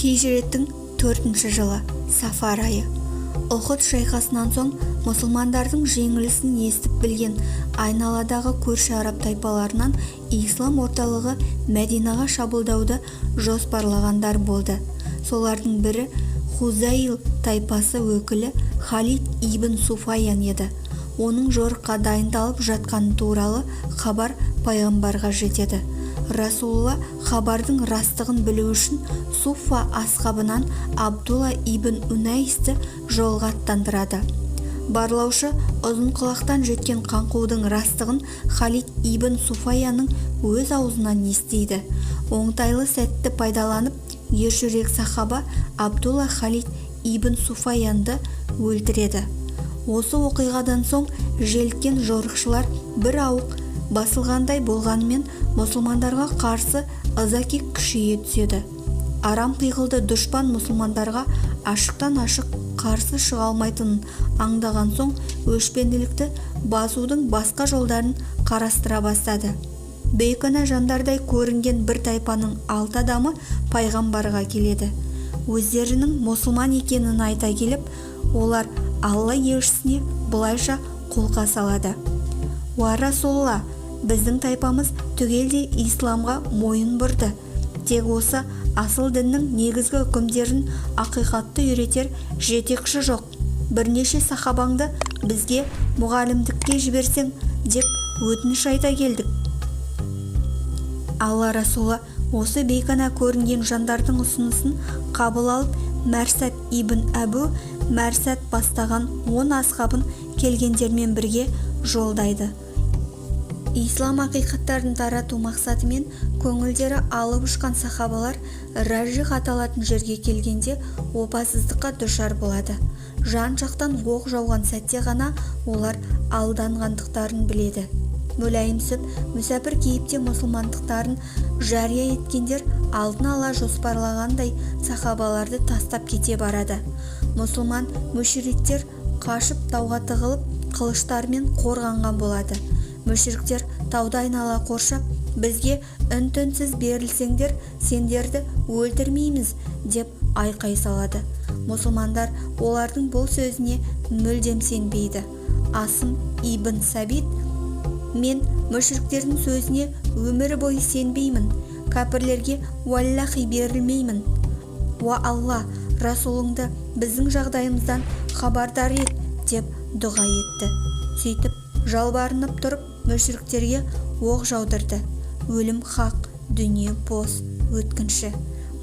Хижреттің 4-ші жылы, Сафар айы. Ұхыд шайқасынан соң мұсылмандардың жеңілісін естіп білген айналадағы көрші араб тайпаларынан ислам орталығы Мәдинаға шабуылдауды жоспарлағандар болды. Солардың бірі Хузайл тайпасы өкілі Халид ибн Суфайян еді. Оның жорыққа дайындалып жатқаны туралы хабар пайғамбарға жетеді. Расулулла хабардың растығын білу үшін Суффа асхабынан Абдулла ибн Унайсты жолға аттандырады. Барлаушы ұзын құлақтан жеткен қаңқудың растығын Халид ибн Суфайяның өз аузынан естиді. Оңтайлы сәтті пайдаланып, ержүрек сахаба Абдулла Халид ибн Суфайянды өлтіреді. Осы оқиғадан соң желіккен жорықшылар бір ауық басылғандай болғанымен мұсылмандарға қарсы ыза-кек күшейе түседі. Арам пиғылды дұшпан мұсылмандарға ашықтан ашық қарсы шыға алмайтынын аңдаған соң өшпенділікті басудың басқа жолдарын қарастыра бастады. Бейкүнә жандардай көрінген бір тайпаның 6 адамы пайғамбарға келеді. Өздерінің мұсылман екенін айта келіп, олар Алла елшісіне бұлайша қолқа салады. Уа Расулалла, біздің тайпамыз түгелдей исламға мойын бұрды. Тек осы асыл діннің негізгі үкімдерін ақиқатты үйретер жетекші жоқ. Бірнеше сахабаңды бізге мұғалімдікке жіберсең деп өтініш айта келдік. Алла Расулы осы бейкүнә көрінген жандардың ұсынысын қабыл алып, Мәрсәд ибн Әбу Мәрсәд бастаған 10 асхабын келгендермен бірге жолдайды. Ислам ақиқаттарын тарату мақсатымен көңілдері алып ұшқан сахабалар Ражих аталатын жерге келгенде опасыздыққа душар болады. Жан жақтан оқ жауған сәтте ғана олар алданғандықтарын біледі. Мүләйімсіп, мүсәпір кейіпте мұсылмандықтарын жария еткендер алдын ала жоспарлағандай сахабаларды тастап кете барады. Мұсылман мүшриктер қашып тауға тығылып, қылыштармен қорғанған болады. Мүшриктер тауды айнала қоршап, бізге үн-түнсіз берілсеңдер, сендерді өлтірмейміз деп айқай салады. Мұсылмандар олардың бұл сөзіне мүлдем сенбейді. Асым ибн Сабит: мен мүшриктердің сөзіне өмір бойы сенбеймін, кәпірлерге уаллахи берілмеймін. Уа Алла, Расулыңды біздің жағдайымыздан хабардар ет деп дұға етті. Сөйтіп, жалбарынып тұрып, мүшриктерге оқ жаудырды. Өлім хақ, дүние бос, өткінші.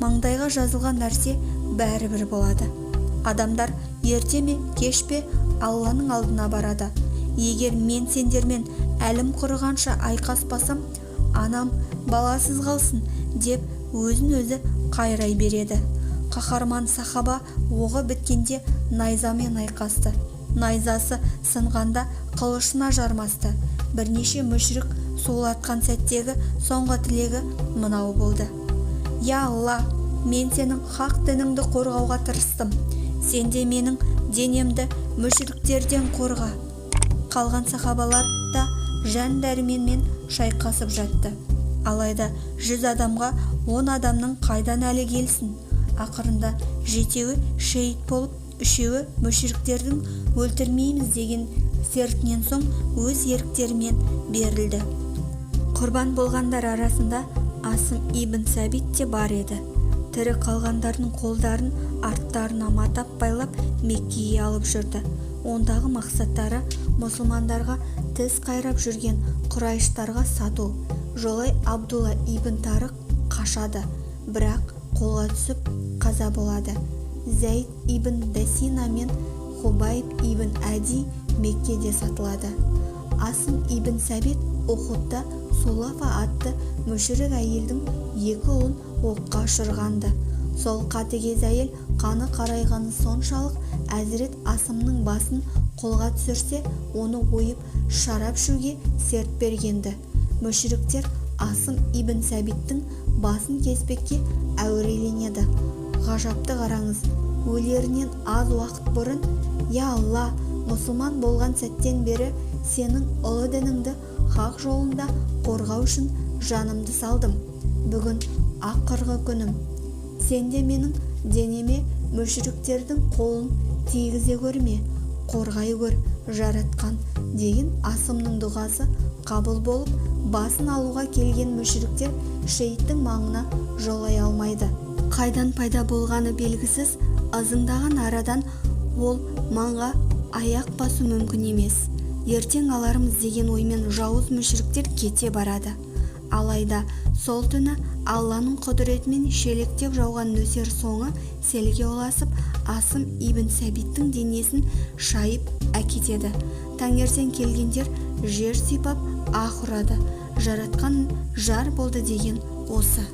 Маңдайға жазылған нәрсе бәрібір болады. Адамдар ерте ме, кеш пе Алланың алдына барады. Егер мен сендермен әлім құрығанша айқаспасам, анам баласыз қалсын деп өзін өзі қайрай береді. Қаһарман сахаба оғы біткенде найзамен айқасты. Найзасы сынғанда қылышына жармасты. Бірнеше мүшрик суылатқан сәттегі соңғы тілегі мынау болды: Я Алла, мен сенің хақ дініңді қорғауға тырыстым. Сен де менің денемді мүшриктерден қорға. Қалған сахабалар да жан дәрменмен шайқасып жатты. Алайда 100 адамға 10 адамның қайдан әлі келсін. Ақырында 7-еуі шейіт болып, 3-еуі мүшриктердің өлтірмейміз деген сертінен соң өз еріктерімен берілді. Құрбан болғандар арасында Асым ибн Сабит те бар еді. Тірі қалғандардың қолдарын арттарына матап байлап Меккеге алып жүрді. Ондағы мақсаттары мұсылмандарға тіс қайрап жүрген Құрайштарға сату. Жолай Абдулла ибн Тарық қашады, бірақ қолға түсіп қаза болады. Зәйд ибн Дасина мен Хубайб ибн Әди Меккеде сатылады. Асым ибн Сабит Ухудта Сулафа атты мүшрик әйелдің 2 ұлын оққа ұшырғанды. Сол қатыгез әйел қаны қарайғаны соншалық Әзірет Асымның басын қолға түсірсе, оны ойып шарап ішуге серт бергенді. Мүшриктер Асым ибн Сәбиттің басын кеспекке әуреленеді. Ғажапты қараңыз, өлерінен аз уақыт бұрын: Я Алла, мұсылман болған сәттен бері сенің ұлы дініңді хақ жолында қорғау үшін жанымды салдым. Бүгін ақырғы күнім. Сен де менің денеме мүшіріктердің қолын тигізе көрме, қорғай көр жаратқан деген асымның дұғасы қабыл болып, басын алуға келген мүшіріктер шейіттің маңына жолай алмайды. Қайдан пайда болғаны белгісіз ызыңдаған арадан ол маңға аяқ басу мүмкін емес. Ертең алармыз деген оймен жауыз мүшіріктер кете барады. Алайда сол түні Алланың құдіретімен шелектеп жауған нөсер соңы селге ұласып, Асым ибн Сәбиттің денесін шайып әкетеді. Таңертең келгендер жер сипап аһ ұрады. Жаратқан жар болды деген осы.